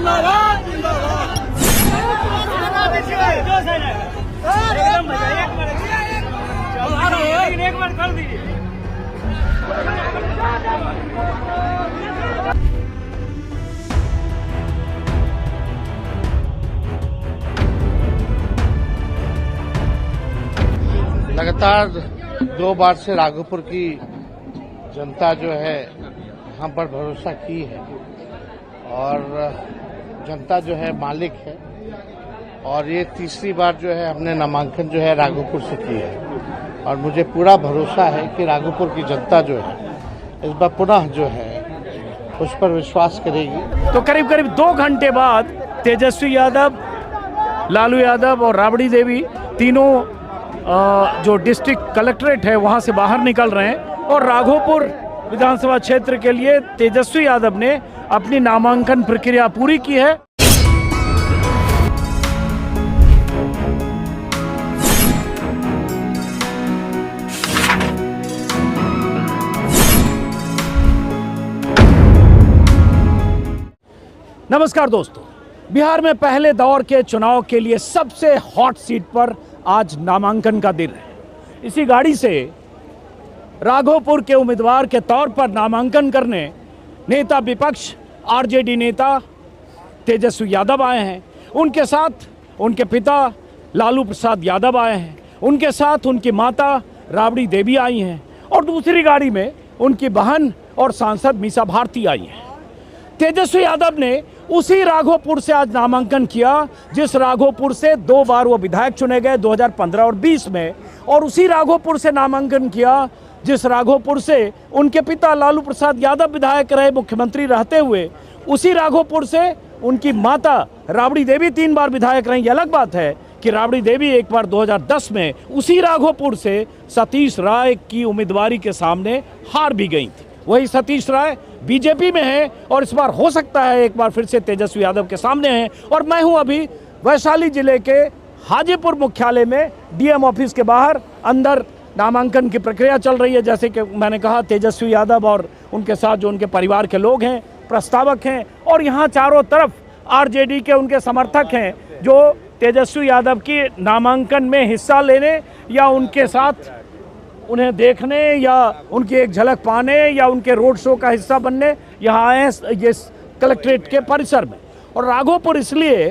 जिंदाबाद जिंदाबाद। एक बार कर दीजिए। लगातार 2 बार से राघोपुर की जनता जो है यहाँ पर भरोसा की है और जनता जो है मालिक है और ये तीसरी बार जो है हमने नामांकन जो है राघोपुर से की है और मुझे पूरा भरोसा है कि राघोपुर की जनता जो है इस बार पुनः जो है उस पर विश्वास करेगी। तो करीब करीब 2 घंटे बाद तेजस्वी यादव, लालू यादव और राबड़ी देवी तीनों जो डिस्ट्रिक्ट कलेक्ट्रेट है वहां से बाहर निकल रहे हैं और राघोपुर विधानसभा क्षेत्र के लिए तेजस्वी यादव ने अपनी नामांकन प्रक्रिया पूरी की है। नमस्कार दोस्तों, बिहार में पहले दौर के चुनाव के लिए सबसे हॉट सीट पर आज नामांकन का दिन है। इसी गाड़ी से राघोपुर के उम्मीदवार के तौर पर नामांकन करने नेता विपक्ष आरजेडी नेता तेजस्वी यादव आए हैं। उनके साथ उनके पिता लालू प्रसाद यादव आए हैं। उनके साथ उनकी माता राबड़ी देवी आई हैं और दूसरी गाड़ी में उनकी बहन और सांसद मीसा भारती आई हैं। तेजस्वी यादव ने उसी राघोपुर से आज नामांकन किया जिस राघोपुर से 2 बार वो विधायक चुने गए 2015 और 20 में, और उसी राघोपुर से नामांकन किया जिस राघोपुर से उनके पिता लालू प्रसाद यादव विधायक रहे, मुख्यमंत्री रहते हुए। उसी राघोपुर से उनकी माता राबड़ी देवी 3 बार विधायक रही। ये अलग बात है कि राबड़ी देवी एक बार 2010 में उसी राघोपुर से सतीश राय की उम्मीदवारी के सामने हार भी गई थी। वही सतीश राय बीजेपी में है और इस बार हो सकता है एक बार फिर से तेजस्वी यादव के सामने हैं। और मैं हूं अभी वैशाली जिले के हाजीपुर मुख्यालय में डीएम ऑफिस के बाहर। अंदर नामांकन की प्रक्रिया चल रही है। जैसे कि मैंने कहा, तेजस्वी यादव और उनके साथ जो उनके परिवार के लोग हैं, प्रस्तावक हैं, और यहाँ चारों तरफ आरजेडी के उनके समर्थक हैं जो तेजस्वी यादव की नामांकन में हिस्सा लेने या उनके साथ उन्हें देखने या उनकी एक झलक पाने या उनके रोड शो का हिस्सा बनने यहाँ आए हैं ये कलेक्ट्रेट के परिसर में। और राघोपुर इसलिए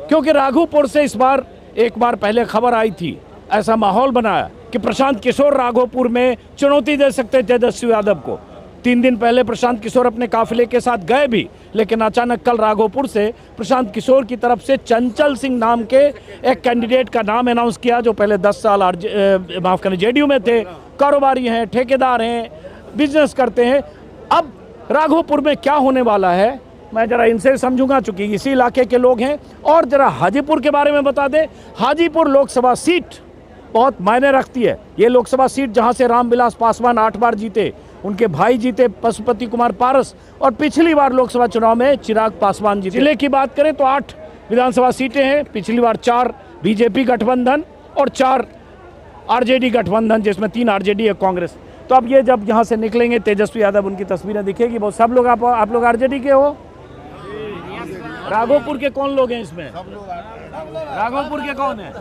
क्योंकि राघोपुर से इस बार एक बार पहले खबर आई थी, ऐसा माहौल बनाया कि प्रशांत किशोर राघोपुर में चुनौती दे सकते तेजस्वी यादव को। 3 दिन पहले प्रशांत किशोर अपने काफिले के साथ गए भी, लेकिन अचानक कल राघोपुर से प्रशांत किशोर की तरफ से चंचल सिंह नाम के एक कैंडिडेट का नाम अनाउंस किया जो पहले 10 साल जेडीयू में थे, कारोबारी हैं, ठेकेदार हैं, बिजनेस करते हैं। अब राघोपुर में क्या होने वाला है मैं जरा इनसे समझूंगा, चूंकि इसी इलाके के लोग हैं। और जरा हाजीपुर के बारे में बता दें, हाजीपुर लोकसभा सीट बहुत मायने रखती है। ये लोकसभा सीट जहां से रामविलास पासवान 8 बार जीते, उनके भाई जीते पशुपति कुमार पारस, और पिछली बार लोकसभा चुनाव में चिराग पासवान जीते। जिले की बात करें तो 8 विधानसभा सीटें हैं। पिछली बार 4 बीजेपी गठबंधन और 4 आरजेडी गठबंधन, जिसमें 3 आरजेडी है, कांग्रेस। तो अब ये जब यहाँ से निकलेंगे तेजस्वी यादव, उनकी तस्वीरें दिखेगी। बहुत सब लोग आप लोग आरजेडी के हो? राघोपुर के कौन लोग हैं इसमें? राघोपुर के कौन है?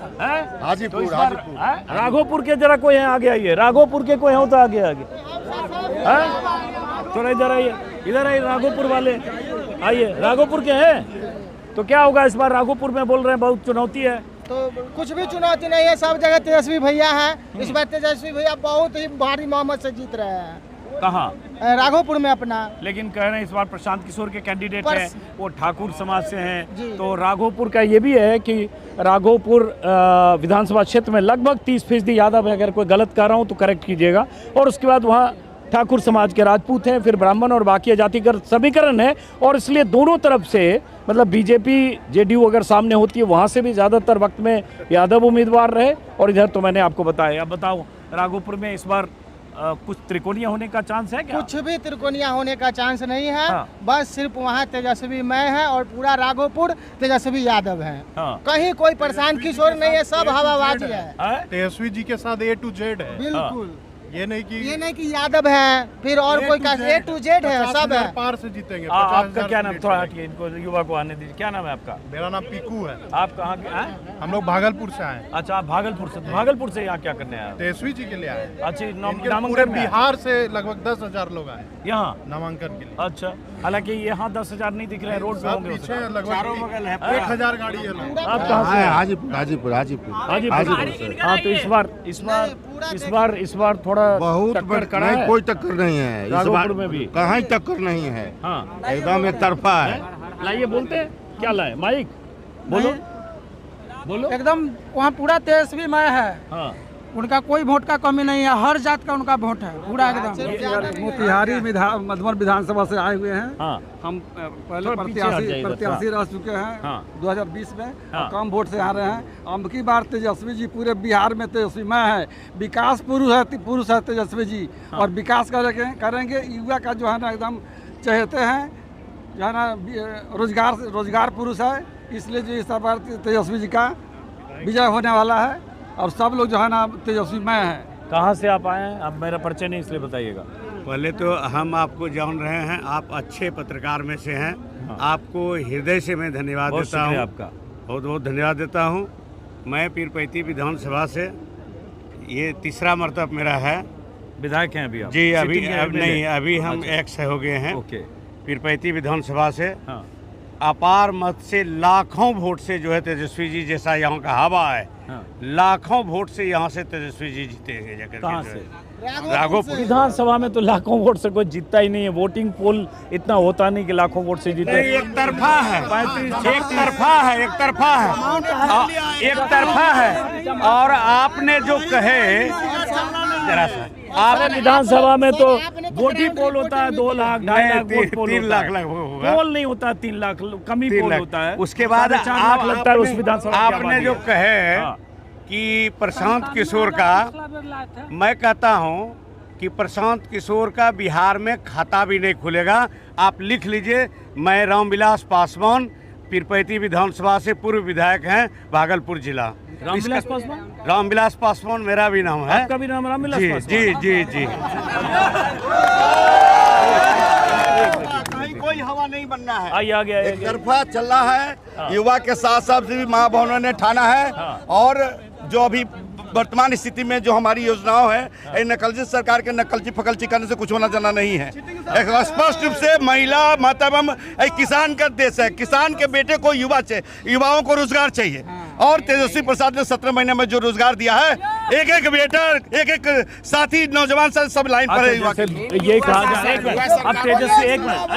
हाजीपुर, तो राघोपुर के जरा कोई है आगे आइए। राघोपुर के कोई हो तो आगे आगे थोड़ा इधर आइए, इधर आइए। राघोपुर वाले आइए, राघोपुर के हैं। तो क्या होगा इस बार राघोपुर में? बोल रहे हैं बहुत चुनौती है। तो कुछ भी चुनौती नहीं है, सब जगह तेजस्वी भैया हैं। इस बार तेजस्वी भैया बहुत ही भारी मोहम्मद से जीत रहे हैं। कहाँ? राघोपुर में अपना। लेकिन कह रहे हैं इस बार प्रशांत किशोर के कैंडिडेट हैं, वो ठाकुर समाज से हैं। तो राघोपुर का ये भी है कि राघोपुर विधानसभा क्षेत्र में लगभग 30% यादव है। अगर कोई गलत कह रहा हूँ तो करेक्ट कीजिएगा। और उसके बाद वहाँ ठाकुर समाज के राजपूत हैं, फिर ब्राह्मण और बाकी जातिगत समीकरण है। और इसलिए दोनों तरफ से, मतलब बीजेपी जेडीयू अगर सामने होती है, वहाँ से भी ज़्यादातर वक्त में यादव उम्मीदवार रहे। और इधर तो मैंने आपको बताया। अब बताओ, राघोपुर में इस बार कुछ त्रिकोणीय होने का चांस है क्या? कुछ भी त्रिकोणीय होने का चांस नहीं है। बस सिर्फ वहाँ तेजस्वी मैं है और पूरा राघोपुर तेजस्वी यादव है। कहीं कोई प्रशांत किशोर नहीं है, सब हवाबाजी है। तेजस्वी जी के साथ A to Z है। बिल्कुल। ये नहीं कि यादव है, फिर और कोई का A to Z है, सब है। पार से जीतेंगे। आपका क्या नाम, थोड़ा हटिए, इनको युवा को आने दीजिए। क्या नाम है आपका? मेरा नाम पीकू है। आप कहाँ के हैं? हम लोग भागलपुर से आए। अच्छा, आप भागलपुर से। भागलपुर से यहाँ क्या करने आए? तेजस्वी जी के लिए आए। अच्छा, पूरे नामांकन में बिहार से लगभग 10,000 लोग आए यहाँ नामांकन के लिए। अच्छा, हालांकि यहाँ 10,000 नहीं दिख रहे हैं, रोड पे सब होंगे। पीछे लगभग 1,000 गाड़ी है। आप कहाँ से? हाजीपुर हाँ, तो इस बार थोड़ा बहुत टक्कर कड़ा नहीं, है। कोई टक्कर नहीं है इस राघोपुर बार में भी कहीं टक्कर नहीं है। हाँ, एकदम एक तरफा है। लाइए, बोलते हैं क्या लाए माइक, बोलो बोलो। एकदम वहाँ पूरा तेजस्वी मय है। हाँ, उनका कोई वोट का कमी नहीं है, हर जात का उनका वोट है पूरा एकदम। मोतिहारी मधुबन विधानसभा से आए हुए हैं। हाँ, हम पहले थोड़ा पीछे हट जाइए बस, प्रत्याशी रह चुके हैं हाँ। 2020 में हाँ। और कम वोट से आ रहे हैं। अब की बार तेजस्वी जी पूरे बिहार में तेजस्वी मैं है, विकास पुरुष है तेजस्वी जी। हाँ। और विकास करेंगे युवा का जो है ना एकदम चाहते हैं, जो है ना रोजगार पुरुष है, इसलिए जो इस बार तेजस्वी जी का विजय होने वाला है। और सब लोग जो है ना तेजस्वी मैं है। कहाँ से आप आए हैं? अब मेरा परिचय नहीं, इसलिए बताइएगा। पहले तो हम आपको जान रहे हैं, आप अच्छे पत्रकार में से हैं। हाँ। आपको हृदय से मैं धन्यवाद बहुत देता हूँ। शुक्रिया आपका। बहुत बहुत धन्यवाद देता हूँ। मैं पीरपैती विधानसभा से ये तीसरा मरतब मेरा है। विधायक हैं अभी आप? जी, अभी सिटिंग अब MLA? नहीं, अभी हम अच्छा। एक्स हो गए हैं ओके। पीरपैती विधानसभा से। हाँ, अपार मत से लाखों वोट से जो है तेजस्वी जी जैसा यहाँ का हवा है, हाँ। लाखों वोट से यहाँ से तेजस्वी जी जीतेंगे जाकर। कहाँ के जो से? है। राघोपुर। विधानसभा में तो लाखों वोट से कोई जीतता ही नहीं है। वोटिंग पोल इतना होता नहीं कि लाखों वोट से जीते। एक तरफा है, एक तरफा है, एक तरफा है, एक तरफा है। और आपने जो कहे जरा सा, आपने विधानसभा में तो वोटिंग पोल होता है 2 लाख 2.5 लाख वोट पोल 3 होता लाख है। होगा। पोल नहीं होता 3 लाख, कमी 3 पोल लाख होता है। उसके बाद 4.5 लाख लगता है उस विधानसभा की आपने आबादी जो है। कहे हाँ। कि प्रशांत किशोर का, मैं कहता हूं कि प्रशांत किशोर का बिहार में खाता भी नहीं खुलेगा। आप लिख लीजिए, मैं रामविलास पासवान पीरपैती विधानसभा से पूर्व विधायक हैं, भागलपुर जिला। रामविलास पासवान? रामविलास पासवान मेरा भी नाम है। आपका भी नाम रामविलास जी पासवान? जी जी जी। कोई हवा नहीं बनना है। आइए, आगे एक तरफा चल रहा है। युवा के साथ साथ भी माँ बहनों ने ठाना है। और जो अभी वर्तमान स्थिति में जो हमारी योजनाओं है, नकलची सरकार के नकलची फकलची करने से कुछ होना जाना नहीं है। एक स्पष्ट रूप से महिला मातरम एक किसान का देश है। किसान के बेटे को युवाओं को रोजगार चाहिए। और तेजस्वी प्रसाद ने 17 महीने में जो रोजगार दिया है, एक बेटा, एक साथी नौजवान सब लाइन पर है। ये कहा जाए, एक मिनट, अब तेजस्वी, एक मिनट,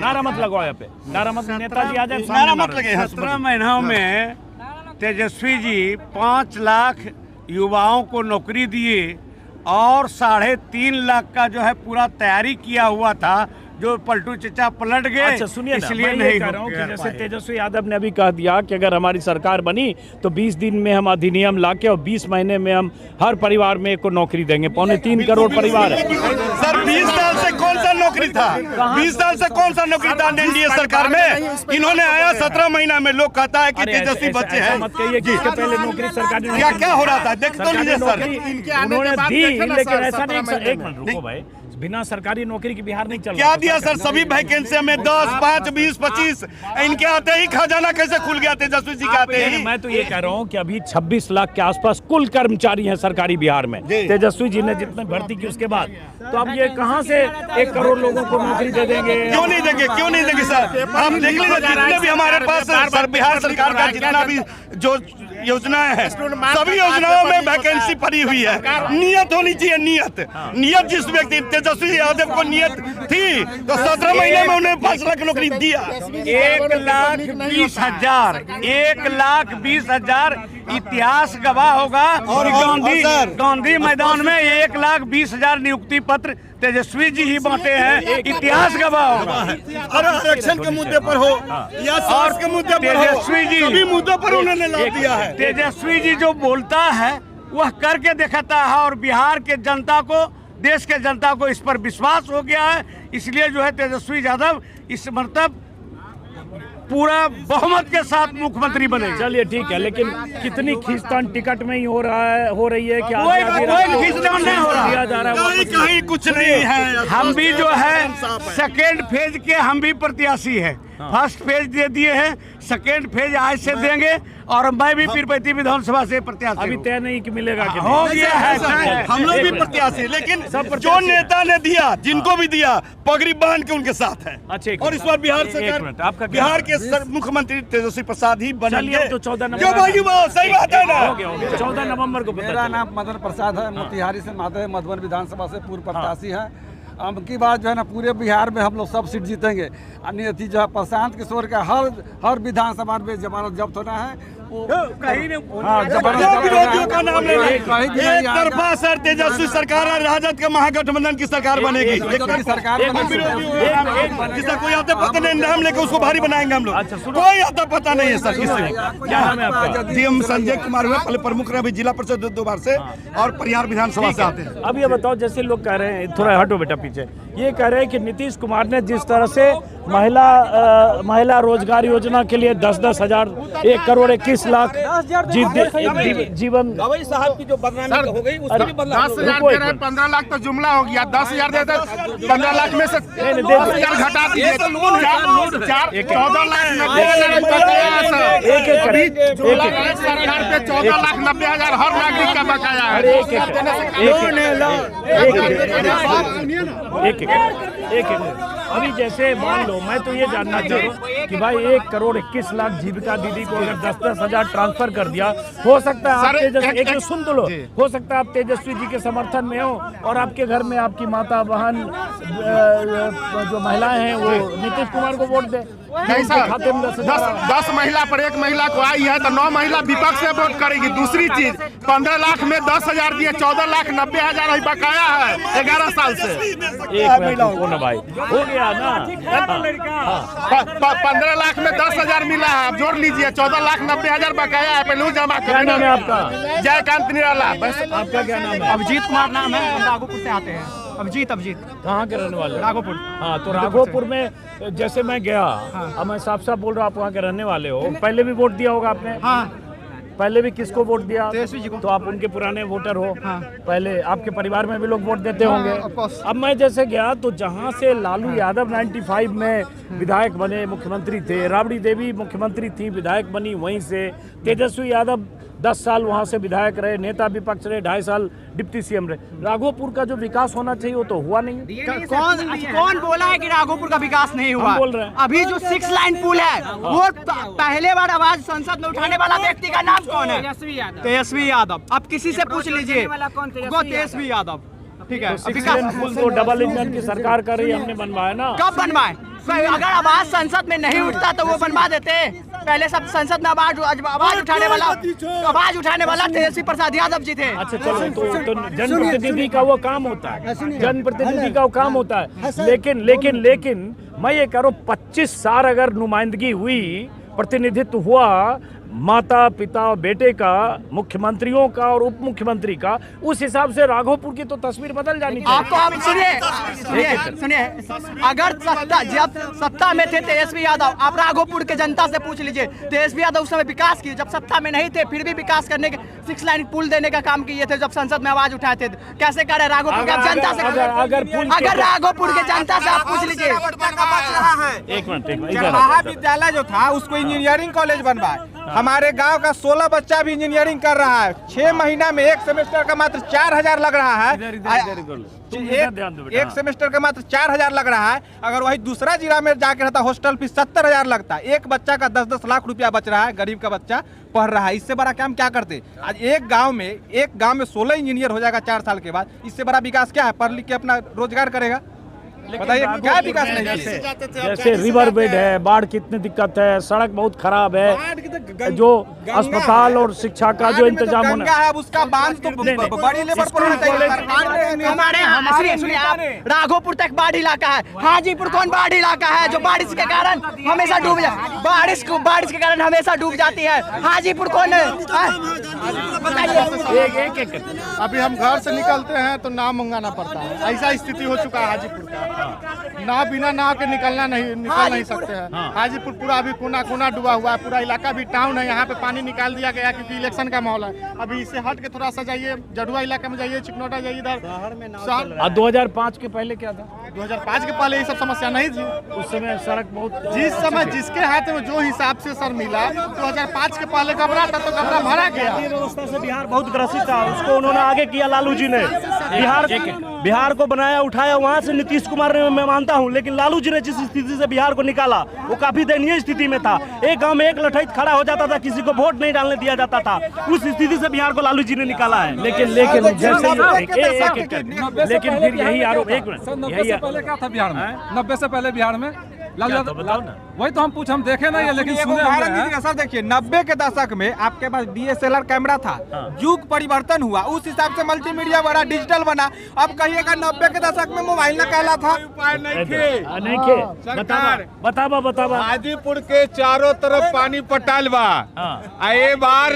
नारा मत लगाओ यहाँ पे, नारा मत, नेताजी आ जाए, नारा मत लगे। 17 महीनों में तेजस्वी जी 5 लाख युवाओं को नौकरी दिए और 3.5 लाख का जो है पूरा तैयारी किया हुआ था, जो पलटू चचा पलट गए। अच्छा, सुनिए ना, इसलिए मैं नहीं ये कह रहा हूँ कि कर जैसे पाए। तेजस्वी यादव ने अभी कह दिया कि अगर हमारी सरकार बनी तो 20 दिन में हम अधिनियम लाके और 20 महीने में हम हर परिवार में एक को नौकरी देंगे। 3.25 करोड़ परिवार है। सर 20 साल से कौन सा नौकरी था? 20 साल से कौन सा नौकरी था एनडीए सरकार में? इन्होंने आया 17 महीना में। लोग कहता है कि तेजस्वी बच्चे हैं। मत कहिए कि इसके पहले नौकरी सरकारी क्या क्या हो रहा था देख तो लीजिए सर। उन्होंने दी, लेकिन ऐसा नहीं। एक मिनट रुको भाई, बिना सरकारी नौकरी के बिहार नहीं चल क्या रहा। दिया सर? सभी वैकेंसी में 10, 5, 20, 25 इनके आते ही खजाना कैसे खुल गया तेजस्वी जी के आते ही? मैं तो ये कह रहा हूँ कि अभी 26 लाख के आसपास कुल कर्मचारी हैं सरकारी बिहार में, तेजस्वी जी ने जितने भर्ती की उसके बाद। तो अब ये कहाँ से 1 करोड़ लोगों को नौकरी दे देंगे? क्यों नहीं देंगे? क्यों नहीं देंगे सर? आप देख लीजिए, जितने भी हमारे पास सर बिहार सरकार का जितना भी जो योजनाएं हैं, सभी योजनाओं में वैकेंसी पड़ी हुई है। नियत होनी चाहिए, नियत जिस व्यक्ति तेजस्वी यादव को नियत थी तो 17 महीने में उन्हें 5 लाख नौकरी दिया। 1,20,000 1,20,000 इतिहास गवाह होगा। और गांधी मैदान में 1,20,000 नियुक्ति पत्र तेजस्वी जी ही बांटे हैं। इतिहास गवाह होगा। और आरक्षण के मुद्दे पर हो या स्वास्थ्य के मुद्दे पर हो, तेजस्वी जी सभी मुद्दों पर उन्होंने लाभ दिया है। तेजस्वी जी जो बोलता है वह करके दिखाता है। और बिहार के जनता को, देश के जनता को इस पर विश्वास हो गया है। इसलिए जो है तेजस्वी यादव इस मर्तब पूरा बहुमत के साथ मुख्यमंत्री बनेगा। चलिए ठीक है, लेकिन कितनी खींचतान टिकट में ही हो रही है कि कोई खींचतान नहीं हो रहा, दिया जा रहा है? कहीं कुछ नहीं है। हम भी जो है सेकेंड फेज के हम भी प्रत्याशी है। फर्स्ट फेज दे दिए हैं, सेकेंड फेज आज से देंगे और मैं भी पीरपैंती विधानसभा से प्रत्याशी। अभी तय नहीं कि मिलेगा कि हो गया है, हम लोग भी प्रत्याशी, लेकिन जो नेता ने दिया, जिनको भी दिया, पगड़ी बांध के उनके साथ है। अच्छा, और इस बार बिहार सरकार, बिहार के मुख्यमंत्री तेजस्वी प्रसाद ही बनेंगे। तो 14 जो भाई वो सही बात है ना। 14 नवंबर को मेरा नाम मदन प्रसाद है, मोतिहारी से माधव मधुबन विधानसभा से पूर्व प्रत्याशी है। अब की बात जो है ना पूरे बिहार में हम लोग सब सीट जीतेंगे। अन्य जो है प्रशांत किशोर का हर विधानसभा में जमानत जब्त होना है। विरोधियों का नाम ले एक तरफा सर तेजस्वी सरकार और राजद के महागठबंधन की सरकार बनेगी। सरकार जिसका कोई आता पता नहीं, नाम लेकर उसको भारी बनाएंगे हम लोग। कोई आता पता नहीं है सर किसी। क्या नाम है आपका? डीएम संजय कुमार हुए, पहले प्रमुख रहे, अभी जिला परिषद 2 बार से और परिहार विधानसभा से आते हैं। अब ये बताओ, जैसे लोग कह रहे हैं, थोड़ा हटो बेटा पीछे, ये कह रहे हैं कि नीतीश कुमार ने जिस तरह से महिला रोजगार योजना के लिए 10-10 हजार 1 करोड़ 21 लाख जीवन साहब की जो बदनामी हो गई उसकी भी 10,000 दे रहे, 15 लाख तो जुमला हो गया। 10,000 देते, 15 लाख में से 10,000 घटा दिए, 14 लाख 90,000 सरकार पे 14 लाख 90,000 हर नागरिक का बकाया है। एक अभी जैसे मान लो, मैं तो ये जानना चाहूँ कि भाई 1 करोड़ 21 लाख जीविका दीदी को अगर 10-10 हजार ट्रांसफर कर दिया, हो सकता है आप तेजस्वी, एक सुन तो लो, हो सकता है आप तेजस्वी जी के समर्थन में हो और आपके घर में आपकी माता बहन जो महिलाएं हैं वो नीतीश कुमार को वोट दे। खाते में 10 महिला पर 1 महिला को आई है तो 9 महिला विपक्ष से वोट करेगी। दूसरी चीज, 15 लाख में 10,000 दिए, 14 लाख 90,000 बकाया है 11 साल से। एक मिनट भाई, हो गया ना। 15 लाख में 10,000 मिला है, आप जोड़ लीजिए, 14 लाख 90,000 बकाया है, पहले जमा क्या नाम है आपका? जयकांत निराला। बस आपका क्या नाम है? अभिजीत कुमार नाम है, राघोपुर से आते हैं। अभिजीत कहाँ के रहने वाले? राघोपुर। हाँ, तो राघोपुर में जैसे मैं गया, अब मैं साफ साफ बोल रहा हूँ, आप वहाँ के रहने वाले हो, पहले भी वोट दिया होगा आपने? हाँ, पहले भी किसको वोट दिया? तेजस्वी जी को। तो आप उनके पुराने वोटर हो। हाँ। पहले आपके परिवार में भी लोग वोट देते होंगे। अब मैं जैसे गया तो जहाँ से लालू यादव 95 में विधायक बने, मुख्यमंत्री थे, राबड़ी देवी मुख्यमंत्री थी, विधायक बनी वहीं से, तेजस्वी यादव 10 साल वहाँ से विधायक रहे, नेता विपक्ष रहे, 2.5 साल डिप्टी सीएम रहे। राघोपुर का जो विकास होना चाहिए वो तो हुआ नहीं। कौन बोला है कि राघोपुर का विकास नहीं हुआ? बोल रहे हैं अभी जो 6 लाइन पुल है वो पहले बार आवाज संसद में उठाने वाला व्यक्ति का नाम कौन है? तेजस्वी यादव। आप किसी से पूछ लीजिए, वो तेजस्वी यादव। ठीक है, पुल तो डबल इंजन की सरकार कर रही है, हमने बनवाया ना। कब बनवाए? अगर आवाज संसद में नहीं उठता तो वो बनवा देते। पहले सब संसद में आवाज उठाने वाला तेजस्वी प्रसाद यादव जी थे। अच्छा चलो, तो जनप्रतिनिधि का वो काम होता है, जनप्रतिनिधि का वो काम होता है। लेकिन मैं ये कह रहा हूँ 25 साल अगर नुमाइंदगी हुई, प्रतिनिधित्व हुआ माता पिता और बेटे का, मुख्यमंत्रियों का और उप मुख्यमंत्री का, उस हिसाब से राघोपुर की तो तस्वीर बदल जानी चाहिए। आपको आप सुनिए, अगर जब सत्ता में थे तेजस्वी यादव, आप राघोपुर के जनता से पूछ लीजिए, तेजस्वी यादव उस समय विकास किए, जब सत्ता में नहीं थे फिर भी विकास करने के 6 लाइन पुल देने का काम किए थे, जब संसद में आवाज उठाए थे। कैसे करे राघोपुर के जनता से? अगर राघोपुर के जनता से आप पूछ लीजिए। एक मिनट, महाविद्यालय जो था उसको इंजीनियरिंग कॉलेज बनवाए। हमारे गांव का 16 बच्चा भी इंजीनियरिंग कर रहा है। 6 महीना में 1 सेमेस्टर का मात्र 4,000 लग रहा है। एक सेमेस्टर का मात्र 4,000 लग रहा है। अगर वही दूसरा जिला में जाकर रहता, हॉस्टल फीस 70,000 लगता। एक बच्चा का 10-10 लाख रुपया बच रहा है, गरीब का बच्चा पढ़ रहा है। इससे बड़ा काम क्या करते? आज एक गांव में 16 इंजीनियर हो जाएगा 4 साल के बाद। इससे बड़ा विकास क्या है? पढ़ लिख के अपना रोजगार करेगा। बताइए क्या विकास नहीं? जैसे रिवर बेड है, बाढ़ की इतनी दिक्कत है, सड़क बहुत खराब है, जो अस्पताल और शिक्षा का जो इंतजाम होना है उसका बांध तो बड़ी लेवल पर होना चाहिए। हमारे राघोपुर तक बाढ़ इलाका है, हाजीपुर कौन बाढ़ इलाका है जो बारिश के कारण हमेशा डूब जाए, बारिश के कारण हमेशा डूब जाती है। हाजीपुर कौन है? अभी हम घर से निकलते हैं तो नाम मंगाना पड़ता है, ऐसा स्थिति हो चुका है हाजीपुर का। ना बिना नाव के निकल नहीं सकते हैं। हाजीपुर पूरा अभी कोना कोना डूबा हुआ है, पूरा इलाका भी टाउन है, यहाँ पे पानी निकाल दिया गया क्योंकि इलेक्शन का माहौल है। अभी इससे हट के थोड़ा सा जाइए, जडुआ इलाके में जाइए, चिकनौटा जाइए, इधर 2005 के पहले क्या था? 2005 के पहले ये सब समस्या नहीं थी। उस समय सड़क बहुत, जिस समय जिसके हाथ में जो हिसाब से सर मिला, 2005 के पहले कमरा था तो कमरा भरा गया। व्यवस्था से बिहार बहुत ग्रसित था, उसको उन्होंने आगे किया लालू जी ने। बिहार को बनाया उठाया, वहाँ से नीतीश कुमार ने, मैं मानता हूँ, लेकिन लालू जी ने जिस स्थिति से बिहार को निकाला वो काफी दयनीय स्थिति में था। एक गांव में एक लठैत खड़ा हो जाता था, किसी को वोट नहीं डालने दिया जाता था। उस स्थिति से बिहार को लालू जी ने निकाला है। लेकिन फिर यही आरोप, एक मिनट, यही पहले क्या था बिहार में? 90 से पहले बिहार में लालू यादव, वही तो हम देखे नहीं है, लेकिन सुने हैं। सर देखिए 90 के दशक में आपके पास DSLR कैमरा था, युग परिवर्तन हुआ, उस हिसाब से मल्टीमीडिया बना, डिजिटल बना। अब कहिएगा 90 के दशक में मोबाइल न कहला था। बतावा हाजीपुर के चारों तरफ पानी पटाल बा। ये बार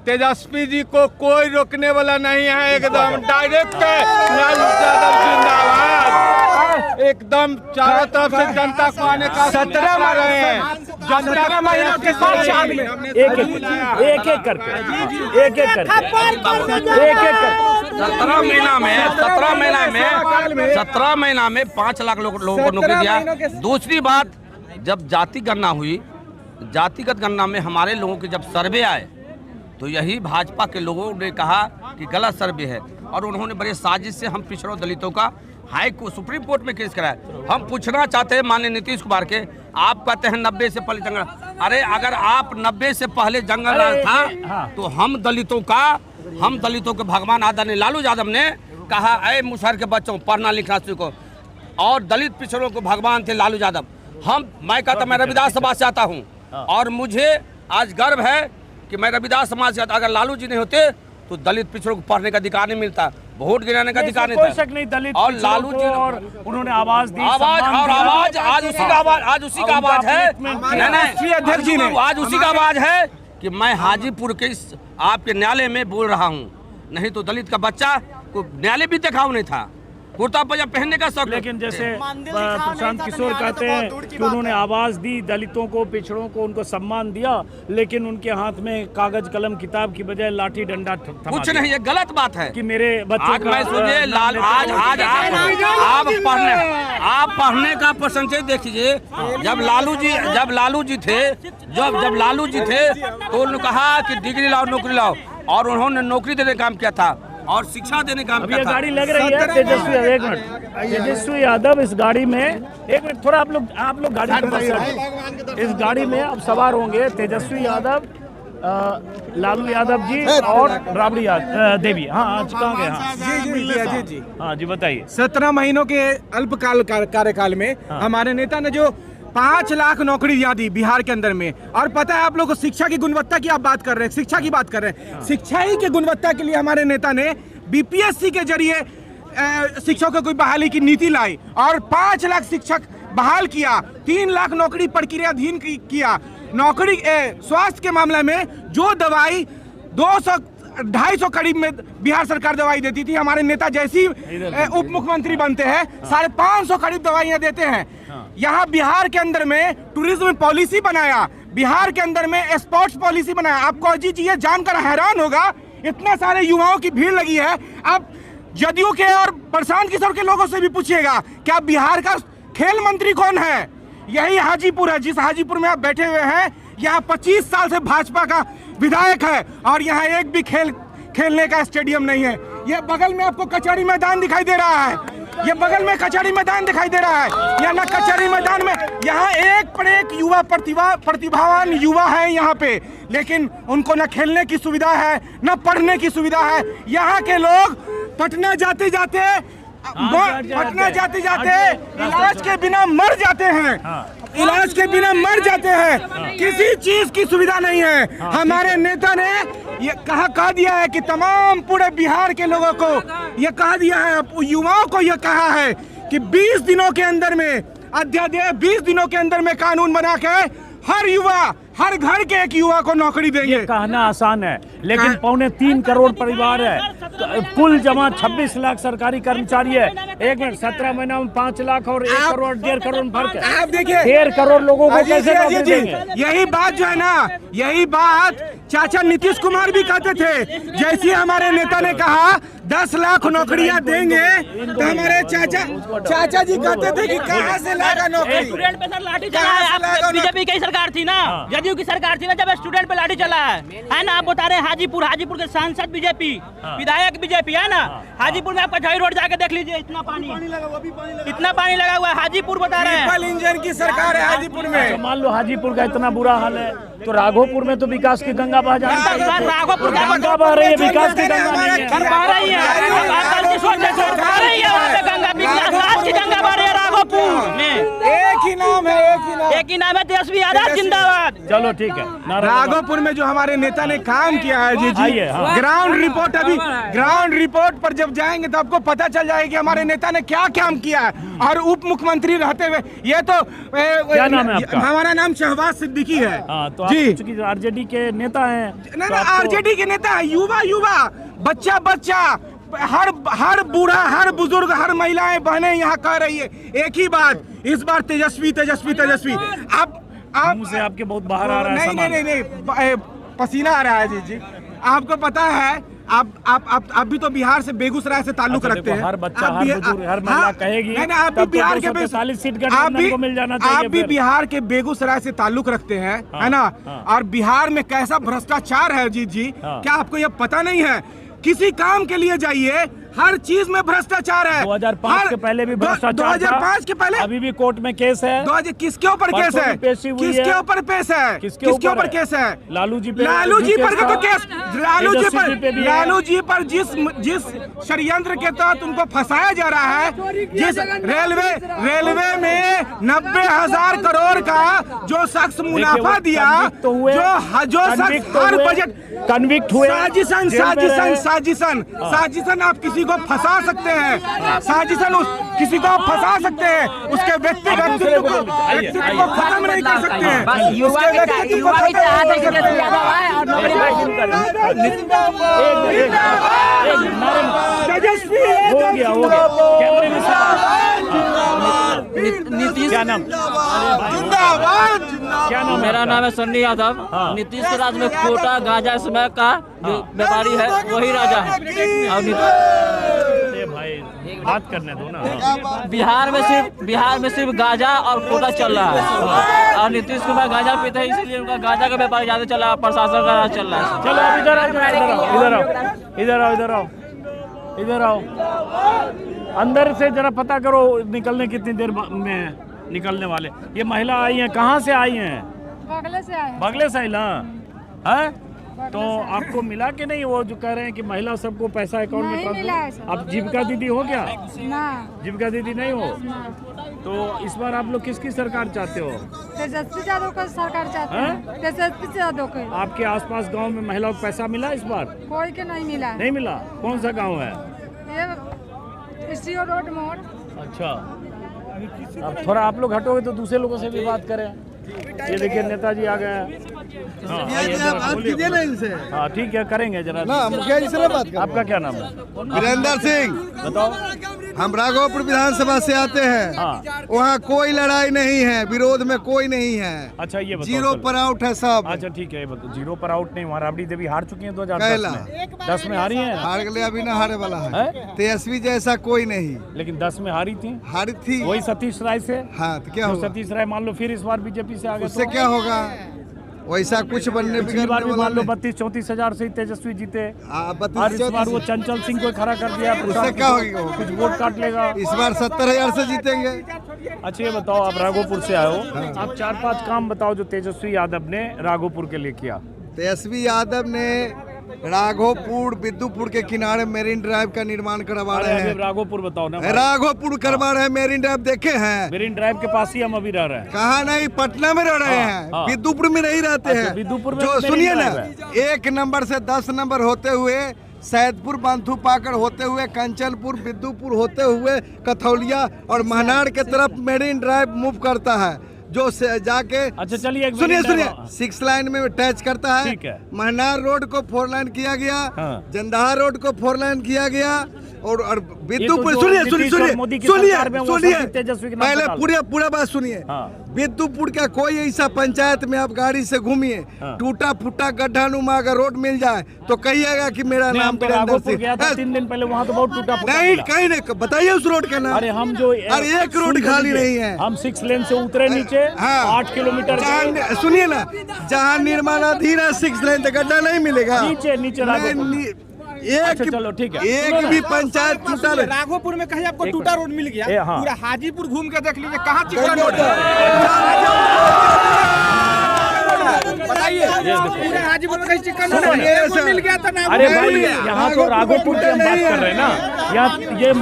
तेजस्वी जी को कोई रोकने वाला नहीं है, एकदम डायरेक्ट लालू यादव जिंदाबाद। एकदम चारों तरफ से जनता को आने का 17 रहे हैं। जनता महीनों के साथ एक एक करके 17 महीना में 5 लाख लोगों को नौकरी दिया। दूसरी बात, जब जाति गणना हुई, जातिगत गणना में हमारे लोगों के जब सर्वे आए तो यही भाजपा के लोगों ने कहा कि गलत सर्वे है, और उन्होंने बड़े साजिश से हम पिछड़ों दलितों का सुप्रीम कोर्ट में केस कराया। हम पूछना चाहते हैं माननीय नीतीश कुमार के, आप कहते हैं 90 से पहले जंगल, अरे अगर आप 90 से पहले जंगल राज था तो हम दलितों के भगवान आदरणीय लालू यादव ने कहा, अरे मुसहर के बच्चों पढ़ना लिखना सीखो, और दलित पिछड़ों को भगवान थे लालू यादव। मैं कहता, मैं रविदास समाज से आता हूँ और मुझे आज गर्व है कि मैं रविदास समाज से, अगर लालू जी नहीं होते तो दलित पिछड़ों को पढ़ने का अधिकार नहीं मिलता, वोट गिराने का अधिकार नहीं था। कोई शक नहीं, दलित और लालू जी और उन्होंने आवाज दी, आवाज आज उसी का आवाज है, अध्यक्ष जी ने आज उसी का आवाज है कि मैं हाजीपुर के इस आपके न्यायालय में बोल रहा हूँ, नहीं तो दलित का बच्चा को न्यायालय भी दिखाओ नहीं था, कुर्ता पजामा पहनने का शौक। लेकिन जैसे प्रशांत किशोर कहते हैं कि उन्होंने आवाज दी, दलितों को, पिछड़ों को, उनको सम्मान दिया, लेकिन उनके हाथ में कागज कलम किताब की बजाय लाठी डंडा कुछ नहीं, ये गलत बात है कि मेरे बच्चों का। मैं सोचिए लाल आज आप पढ़ने का परसेंटेज देखिए। जब लालू जी थे तो उन्होंने कहा कि डिग्री लाओ, नौकरी लाओ, और उन्होंने नौकरी देने का काम किया था और शिक्षा देने का काम किया था। गाड़ी लग रही है तेजस्वी यादव इस गाड़ी में, एक मिनट थोड़ा आप लोग गाड़ी के इस गाड़ी में अब सवार होंगे तेजस्वी यादव, लालू यादव जी और राबड़ी देवी। हाँ आज कहाँ गए? जी बताइए। 17 महीनों के अल्पकाल कार्यकाल में हमारे नेता ने जो 5 लाख नौकरी दिया दी बिहार के अंदर में, और पता है आप लोगों को शिक्षा की गुणवत्ता की आप बात कर रहे हैं, शिक्षा की बात कर रहे हैं, शिक्षा ही की गुणवत्ता के लिए हमारे नेता ने BPSC के जरिए शिक्षकों की बहाली की नीति लाई और 5 लाख शिक्षक बहाल किया, 3 लाख नौकरी प्रक्रियाधीन किया। नौकरी स्वास्थ्य के मामले में जो दवाई 200-250 करीब में बिहार सरकार दवाई देती थी, हमारे नेता जैसी उप मुख्यमंत्री बनते हैं 550 करीब दवाइयां देते हैं। यहाँ बिहार के अंदर में टूरिज्म पॉलिसी बनाया, बिहार के अंदर में स्पोर्ट्स पॉलिसी बनाया। आपको अजीत जी ये जानकर हैरान होगा, इतने सारे युवाओं की भीड़ लगी है। आप जदयू के और प्रशांत किशोर के लोगों से भी पूछिएगा क्या बिहार का खेल मंत्री कौन है? यही हाजीपुर है, जिस हाजीपुर में आप बैठे हुए हैं। यहाँ 25 साल से भाजपा का विधायक है और यहाँ एक भी खेलने का स्टेडियम नहीं है। ये बगल में आपको कचहरी मैदान दिखाई दे रहा है, ये बगल में कचहरी मैदान दिखाई दे रहा है। यहाँ न कचहरी मैदान में, यहाँ एक पर एक युवा प्रतिभावान युवा है यहाँ पे, लेकिन उनको न खेलने की सुविधा है न पढ़ने की सुविधा है। यहाँ के लोग पटना जाते जाते इलाज के बिना मर जाते हैं, इलाज के बिना मर जाते हैं, किसी चीज की सुविधा नहीं है। हमारे नेता ने ये कहा दिया है कि तमाम पूरे बिहार के लोगों को ये कहा दिया है, युवाओं को ये कहा है कि 20 दिनों के अंदर में अध्यादेश, 20 दिनों के अंदर में कानून बना के हर युवा, हर घर के एक युवा को नौकरी देंगे। ये कहना आसान है, लेकिन 3.25 करोड़ परिवार है, कुल जमा 26 लाख सरकारी कर्मचारी है। 1 मिनट, 17 महीना में 5 लाख और 1 करोड़ 1.5 करोड़ में फर्क है। आप देखिए 1.5 करोड़ लोगों को कैसे नौकरी देंगे? यही बात जो है ना, यही बात चाचा नीतीश कुमार भी कहते थे। जैसे हमारे नेता ने कहा 10 लाख नौकरियां देंगे, तो हमारे चाचा जी कहते थे कि कहाँ से लाएगा नौकरी। स्टूडेंट पे सर लाठी चला है, बीजेपी की सरकार थी ना, जदयू की सरकार थी ना, जब स्टूडेंट पे लाठी चला है ना। आप बता रहे हैं हाजीपुर के सांसद बीजेपी, विधायक बीजेपी है ना। हाजीपुर में आप कचहरी रोड जाके देख लीजिए, इतना पानी लगा हुआ है। हाजीपुर बता रहे हैं इंजन की सरकार है हाजीपुर में। मान लो हाजीपुर का इतना बुरा हाल है, तो राघोपुर में तो विकास की गंगा बह जानी चाहिए। राघोपुर गंगा बह रही है, विकास की गंगा नहीं है। बह रही है, गंगा बह रही है राघोपुर में। एक ही नाम है, तेजस्वी यादव जिंदाबाद। चलो ठीक है। राघोपुर में जो हमारे नेता ने काम किया है जी, ग्राउंड रिपोर्ट, अभी ग्राउंड रिपोर्ट पर जब जाएंगे तो आपको पता चल जाएगा कि हमारे नेता ने क्या काम किया है। और उप मुख्यमंत्री रहते हुए, ये तो क्या नाम है आपका? हमारा नाम शहबाज सिद्दीकी है। तो आप चूंकि आरजेडी के नेता हैं, ना आरजेडी के नेता है, युवा, बच्चा, हर बूढ़ा, हर बुजुर्ग, हर महिलाएं बहनें यहाँ कह रही है एक ही बात, इस बार तेजस्वी। मुंह से आपके बहुत बाहर आ रहा है। नहीं, पसीना आ रहा है जी। आपको पता है, आप भी तो बिहार से, बेगूसराय से ताल्लुक रखते हैं। हर बच्चा, हर बुजुर्ग, हर महिला कहेगी आप भी बिहार के 40 सीट गठबंधन को मिल जाना चाहिए। आप भी बिहार के बेगूसराय से ताल्लुक रखते हैं, है ना। और बिहार में कैसा भ्रष्टाचार है जी, क्या आपको ये पता नहीं है? किसी काम के लिए जाइए, हर चीज में भ्रष्टाचार है। 2005 के पहले भी भ्रष्टाचार 2005 के पहले अभी भी कोर्ट में केस है। किसके ऊपर केस है? किसके ऊपर केस है? लालू जी पर तो केस, लालू जी पर जिस षड्यंत्र के तहत उनको फंसाया जा रहा है, जिस रेलवे में 90,000 करोड़ का जो शख्स मुनाफा दिया, जो शख्स हर बजट कन्विक्ट हुए, साजिशन आप किसी को फंसा सकते हैं, किसी को फंसा सकते हैं, उसके व्यक्तिगत को खत्म नहीं कर सकते हैं। नीतीश, क्या नाम? मेरा नाम है सन्नी यादव। नीतीश के राज में कोटा गांजा समय का जो व्यापारी है वही राजा है। और भाई बात करने दो ना। बिहार में सिर्फ गांजा और कोटा चल रहा है, और नीतीश कुमार गांजा पीते हैं, इसलिए उनका गांजा का व्यापार ज्यादा चल रहा है, प्रशासन का राज चल रहा है। चलो इधर आओ। अंदर से जरा पता करो निकलने कितनी देर में निकलने वाले। ये महिला आई है, कहाँ से आई हैं? बगले से आई ना है। तो आपको मिला कि नहीं? वो जो कह रहे हैं कि महिला सबको पैसा अकाउंट में ट्रांसफर। आप जीविका दीदी हो क्या? जीविका दीदी नहीं हो? तो इस बार आप लोग किसकी सरकार चाहते हो? तेजस्वी यादव का सरकार चाहते हैं। तेजस्वी यादव के। आपके आसपास गांव में महिलाओं को पैसा मिला इस बार? कोई के नहीं मिला। नहीं मिला? कौन सा गांव है? ये रोड मोड़। अच्छा, अब थोड़ा आप लोग हटोगे तो दूसरे लोगों से भी बात करें। ये देखिए नेताजी आ गए। हाँ ठीक है, करेंगे जरा। मुखिया जी से बात करें। आपका क्या नाम है? वीरेंद्र सिंह। बताओ। हम राघोपुर विधानसभा से आते हैं। वहाँ कोई लड़ाई नहीं है, विरोध में कोई नहीं है। अच्छा ये बताओ। जीरो पर आउट है सब। अच्छा ठीक है, बताओ। जीरो पर आउट नहीं, वहाँ राबड़ी देवी हार चुकी है 2010 में हारी है। हार गया, अभी ना हारे वाला है। तेजस्वी जैसा कोई नहीं, लेकिन 10 में हारी थी। वही सतीश राय से। हाँ तो क्या होगा? सतीश राय मान लो फिर इस बार बीजेपी से आ गए, उससे क्या होगा? वैसा कुछ बनने बार भी मान लो 32-34 हजार से तेजस्वी जीते, और इस बार वो चंचल सिंह को खड़ा कर दिया। उससे क्या होगा? कुछ वोट काट लेगा। इस बार 70,000 से जीतेंगे। अच्छा ये बताओ, आप राघोपुर से आए हो, आप 4-5 काम बताओ जो तेजस्वी यादव ने राघोपुर के लिए किया। तेजस्वी यादव ने राघोपुर बिद्दुपुर के किनारे मेरीन ड्राइव का निर्माण करवा रहे हैं। राघोपुर बताओ ना। राघोपुर करवा रहे हैं, मेरीन ड्राइव देखे हैं? मेरीन ड्राइव के पास ही हम अभी रह रहे हैं। कहाँ नहीं, पटना में रह रहे हैं, बिद्दुपुर में नहीं रहते हैं। बिद्दुपुर में जो सुनिए ना, 1 नंबर से 10 नंबर होते हुए, सैदपुर बांधू पाकड़ होते हुए, कंचनपुर बिद्दुपुर होते हुए, कथौलिया और महनार के तरफ मेरीन ड्राइव मूव करता है। जो जाके अच्छा चलिए सुनिए 6 लाइन में टच करता है। ठीक है। महनार रोड को 4 लाइन किया गया, जंदाहा रोड को 4 लाइन किया गया और बिद्दुपुर सुनिए पहले पूरा बात सुनिए। बिद्दुपुर का कोई ऐसा पंचायत में आप गाड़ी से घूमिए, टूटा फूटा गड्ढा नुमा अगर रोड मिल जाए तो कहिएगा कि मेरा नाम वीरेंद्र सिंह। 3 दिन पहले वहाँ तो बहुत टूटा फूटा नहीं, कहीं नहीं, बताइए उस रोड का नाम। अरे हम जो एक रोड खाली नहीं है। हम 6 लेन से उतरे नीचे 8 किलोमीटर सुनिए ना, जहाँ निर्माणाधीन है 6 लेन तक गड्ढा नहीं मिलेगा। नीचे एक चलो ठीक है, एक भी पंचायत टूटा नहीं। राघोपुर में कहीं आपको टूटा रोड मिल गया? पूरा हाजीपुर घूम के देख लीजिए, कहाँ चिकन रोड बताइए। पूरे हाजीपुर में कहीं चिकन रोड मिल गया था ना? अरे भाई यहाँ तो राघोपुर की हम बात कर रहे हैं ना, यहाँ ये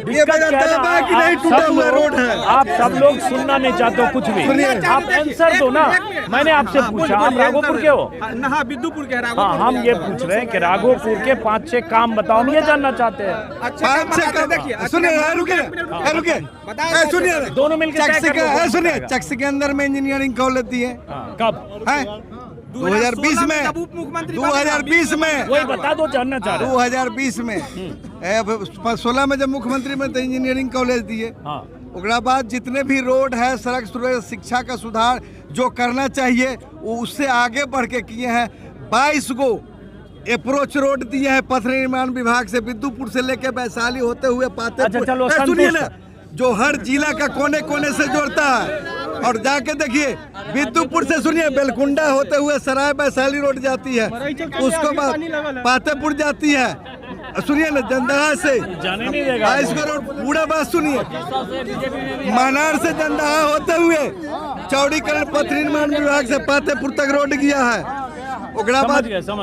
नहीं टूटा हुआ रोड है। आप सब लोग सुनना नहीं चाहते हो कुछ भी, आप आंसर दो ना। मैंने आपसे पूछा आप राघोपुर के हो? हाँ, बिद्दुपुर के। हाँ, हम ये पूछ रहे हैं कि राघोपुर के 5-6 काम बताओ, हम ये जानना चाहते हैं। अच्छा, सुनिए रुके सुनिए, दोनों मिलकर सुनिए। चक्स के अंदर में इंजीनियरिंग कॉलेज दी है कब? 2020 में। 2020 में वही बता दो, जानना चाह रहे हैं। 2020 में 16 में जब मुख्यमंत्री में तो इंजीनियरिंग कॉलेज दिए। उसके बाद जितने भी रोड है, सड़क शिक्षा का सुधार जो करना चाहिए वो उससे आगे बढ़ के किए हैं। 22 गो अप्रोच रोड दिए हैं पथ निर्माण विभाग से, बिद्दुपुर से लेके वैशाली होते हुए पातेपुर। सुनिए ना, जो हर जिला का कोने कोने से जोड़ता है। और जाके देखिए बिद्दुपुर से सुनिए बेलकुंडा होते हुए सराय वैशाली रोड जाती है, उसको बाद पातेपुर जाती है। सुनिए ना, जंदाहा से जाने नहीं देगा 22 रोड। पूरा बात सुनिए, मनार से जंदाहा होते हुए चौड़ीकरण पथ निर्माण विभाग से पातेपुर तक रोड गया है।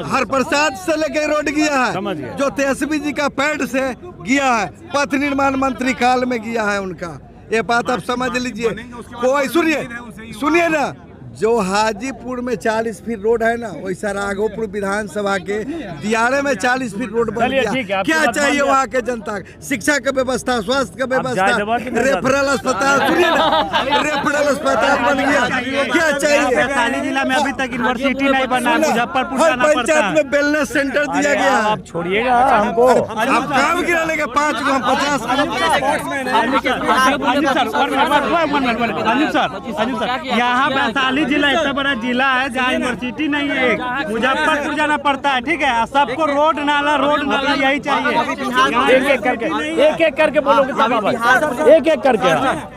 हर प्रसाद से लेके रोड गया है, जो तेजस्वी जी का पैड से गया है, पथ निर्माण मंत्री काल में गया है उनका। ये बात आप समझ लीजिए। कोई सुनिए ना, जो हाजीपुर में 40 फीट रोड है ना, वैसा राघोपुर विधानसभा के दियारे में 40 फीट रोड बन गया। क्या चाहिए वहाँ के जनता? शिक्षा का व्यवस्था, स्वास्थ्य का व्यवस्था, रेफरल अस्पताल। सुनिए ना, रेफरल अस्पताल बन गया। क्या चाहिए? वैशाली जिला में अभी तक यूनिवर्सिटी नहीं बना, मुजफ्फरपुर जाना पड़ता पंचायत है। में वेलनेस सेंटर दिया गया। आप छोड़िएगा हमको, आप काम गिराने के 5 को हम 50 यहाँ वैशाली जिला इतना बड़ा जिला है जहाँ यूनिवर्सिटी नहीं है, मुजफ्फरपुर जाना पड़ता है। ठीक है, सबको रोड नाला यही चाहिए। एक एक करके बोलोगे तब एक एक करके।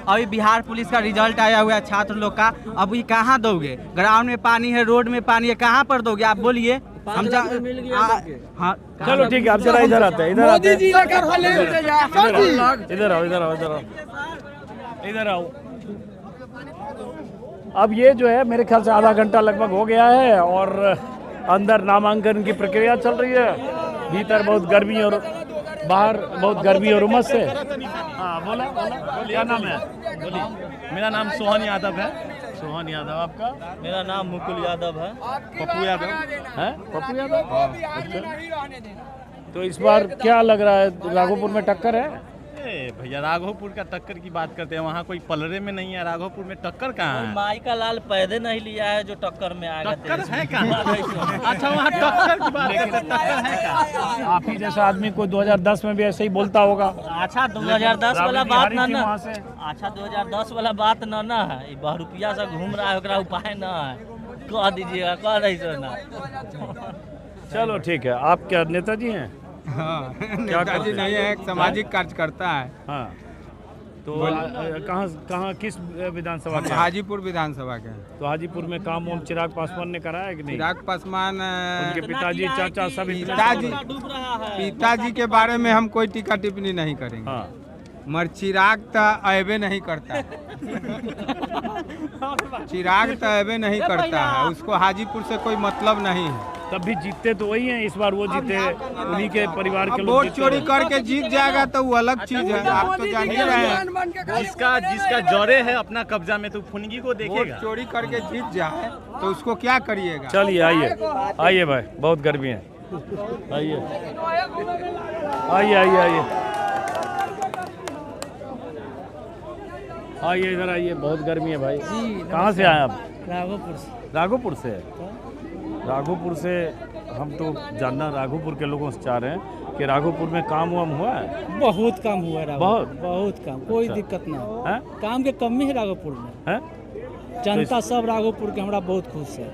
अभी बिहार पुलिस का रिजल्ट आया हुआ है छात्र लोग का, अभी कहाँ दोगे? ग्राउंड में पानी है, रोड में पानी है, कहाँ पर दोगे आप बोलिए? हम हाँ, चलो ठीक है, आप जरा इधर आते हैं, इधर आओ, इधर आओ। अब ये जो है मेरे ख्याल से आधा घंटा लगभग हो गया है और अंदर नामांकन की प्रक्रिया चल रही है। भीतर बहुत गर्मी और बाहर बहुत गर्मी और उमस है। हाँ बोला, क्या नाम है? मेरा नाम सोहन यादव है। सोहन यादव, आपका? मेरा नाम मुकुल यादव है। पप्पू यादव है? पप्पू यादव। तो इस बार क्या लग रहा है, राघोपुर में टक्कर है? भैया राघोपुर का टक्कर की बात करते हैं, वहाँ कोई पलरे में नहीं है। राघोपुर में टक्कर कहाँ है? माई का लाल पैदे नहीं लिया है जो टक्कर में आएगा। टक्कर है कहाँ? अच्छा, वहाँ टक्कर की बात करते हैं, टक्कर है कहाँ? आप ही जैसा आदमी कोई 2010 में भी ऐसे ही बोलता होगा। अच्छा 2010 वाला बात ना अच्छा 2010 वाला बात ना है, बहुरुपिया से घूम रहा है, ओकरा उपाय ना है, कह दीजिएगा, कह रही सो ना। चलो ठीक है, आप क्या नेताजी हैं? हाँ, नेताजी नहीं है, एक सामाजिक कार्यकर्ता है। हाँ, तो कहाँ किस विधानसभा के? हाजीपुर विधानसभा के। तो हाजीपुर में काम वाम चिराग पासवान ने कराया कि नहीं? चिराग पासवान, उनके पिताजी, चाचा सभी पिताजी के बारे में हम कोई टीका टिप्पणी नहीं करेंगे। हाँ। मगर चिराग तो अबे नहीं करता, चिराग तो अबे नहीं करता है, उसको हाजीपुर से कोई मतलब नहीं है। तब भी जीतते तो वही हैं, इस बार वो जीते, उन्हीं के परिवार के लोग। वोट चोरी करके जीत जाएगा तो वो अलग चीज है, आप तो जान ही रहे हैं। जिसका जौरे है अपना कब्जा में तो फुनगी को देखेगा। वोट चोरी करके जीत जाए तो उसको क्या करिएगा? चलिए आइए भाई, बहुत गर्मी है, आइए। आइए इधर आइए, बहुत गर्मी है भाई। कहाँ से आए आप? राघोपुर से। राघोपुर से? राघोपुर से हम तो जानना राघोपुर के लोगों से चाह रहे हैं कि राघोपुर में काम वाम हुआ है? बहुत काम हुआ है बहुत बहुत काम, कोई दिक्कत ना है। काम के कमी है राघोपुर में है। जनता सब राघोपुर के हमरा बहुत खुश है।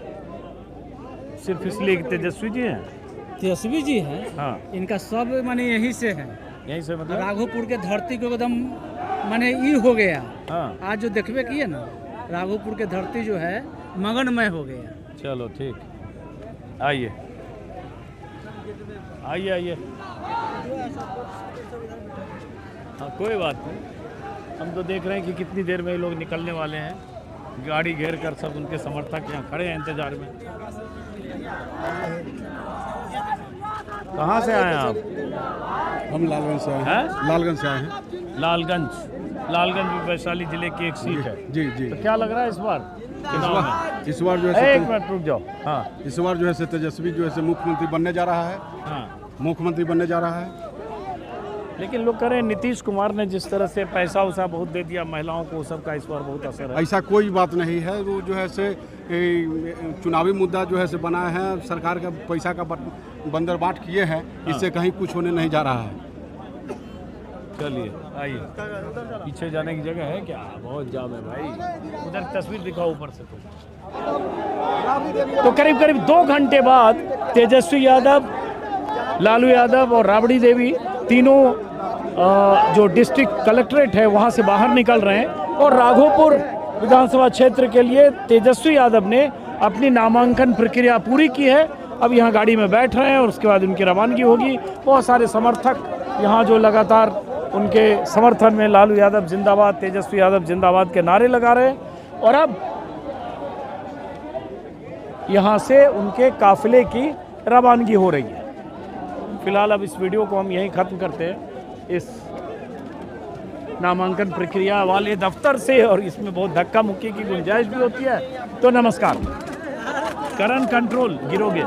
सिर्फ इसलिए कि तेजस्वी जी हैं? तेजस्वी जी हैं, हाँ। इनका सब माने यहीं से है, यहीं से मतलब राघोपुर के धरती को एकदम माने ई हो गया। हाँ। आज जो देखबे किए ना, राघोपुर के धरती जो है मगनमय हो गया। चलो ठीक, आइए आइए आइए। हाँ कोई बात नहीं, हम तो देख रहे हैं कि कितनी देर में ये लोग निकलने वाले हैं। गाड़ी घेर कर सब उनके समर्थक यहाँ खड़े हैं इंतजार में। कहाँ से आए हैं आप? हम लालगंज से आए हैं। लालगंज से आए हैं। लालगंज भी वैशाली जिले की एक सीट है। जी जी। तो क्या लग रहा है इस बार? इस बार जो है, एक मिनट रुक जाओ। हाँ, इस बार जो है तेजस्वी जो है मुख्यमंत्री बनने जा रहा है। हाँ, मुख्यमंत्री बनने जा रहा है। लेकिन लोग कह रहे हैं नीतीश कुमार ने जिस तरह से पैसा उसा बहुत दे दिया महिलाओं को, सबका इस बार बहुत असर है। ऐसा कोई बात नहीं है। वो जो है से चुनावी मुद्दा जो है से बना है, सरकार का पैसा का बंदर बाट किए हैं, इससे कहीं कुछ होने नहीं जा रहा है। चलिए आइए, पीछे जाने की जगह है क्या? बहुत जाम है भाई। उधर तस्वीर दिखाओ ऊपर से। तो करीब करीब 2 घंटे बाद तेजस्वी यादव, लालू यादव और राबड़ी देवी तीनों जो डिस्ट्रिक्ट कलेक्ट्रेट है वहां से बाहर निकल रहे हैं और राघोपुर विधानसभा क्षेत्र के लिए तेजस्वी यादव ने अपनी नामांकन प्रक्रिया पूरी की है। अब यहाँ गाड़ी में बैठ रहे हैं और उसके बाद उनकी रवानगी होगी। बहुत सारे समर्थक यहाँ जो लगातार उनके समर्थन में लालू यादव जिंदाबाद, तेजस्वी यादव जिंदाबाद के नारे लगा रहे हैं। और अब यहाँ से उनके काफिले की रवानगी हो रही है। फिलहाल अब इस वीडियो को हम यहीं ख़त्म करते हैं, इस नामांकन प्रक्रिया वाले दफ्तर से। और इसमें बहुत धक्का मुक्की की गुंजाइश भी होती है। तो नमस्कार। करंट कंट्रोल गिरोगे,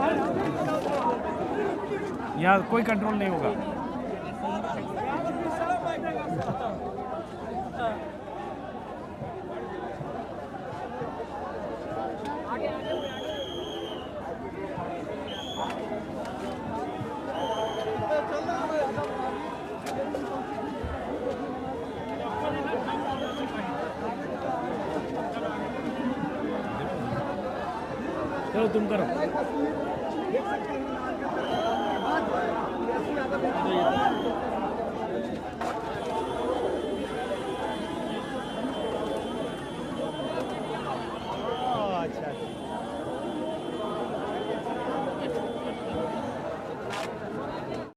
यहाँ कोई कंट्रोल नहीं होगा। चलो तुम करो।